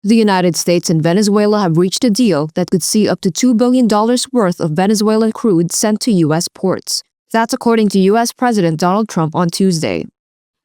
The United States and Venezuela have reached a deal that could see up to $2 billion worth of Venezuelan crude sent to U.S. ports. That's according to U.S. President Donald Trump on Tuesday.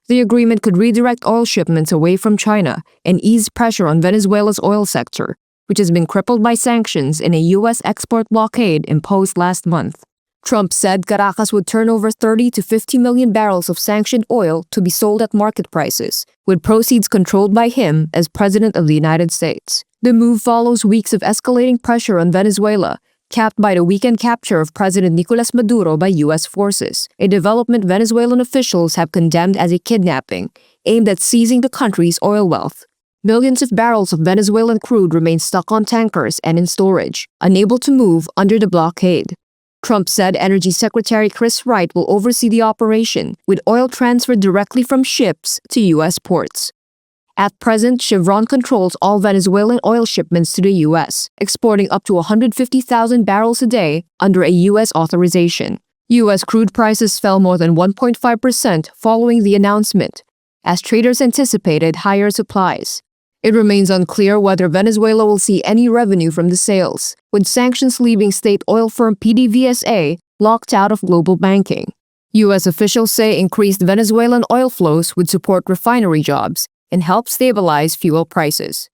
The agreement could redirect oil shipments away from China and ease pressure on Venezuela's oil sector, which has been crippled by sanctions in a U.S. export blockade imposed last month. Trump said Caracas would turn over 30 to 50 million barrels of sanctioned oil to be sold at market prices, with proceeds controlled by him as President of the United States. The move follows weeks of escalating pressure on Venezuela, capped by the weekend capture of President Nicolas Maduro by U.S. forces, a development Venezuelan officials have condemned as a kidnapping, aimed at seizing the country's oil wealth. Millions of barrels of Venezuelan crude remain stuck on tankers and in storage, unable to move under the blockade. Trump said Energy Secretary Chris Wright will oversee the operation, with oil transferred directly from ships to U.S. ports. At present, Chevron controls all Venezuelan oil shipments to the U.S., exporting up to 150,000 barrels a day under a U.S. authorization. U.S. crude prices fell more than 1.5% following the announcement, as traders anticipated higher supplies. It remains unclear whether Venezuela will see any revenue from the sales, with sanctions leaving state oil firm PDVSA locked out of global banking. U.S. officials say increased Venezuelan oil flows would support refinery jobs and help stabilize fuel prices.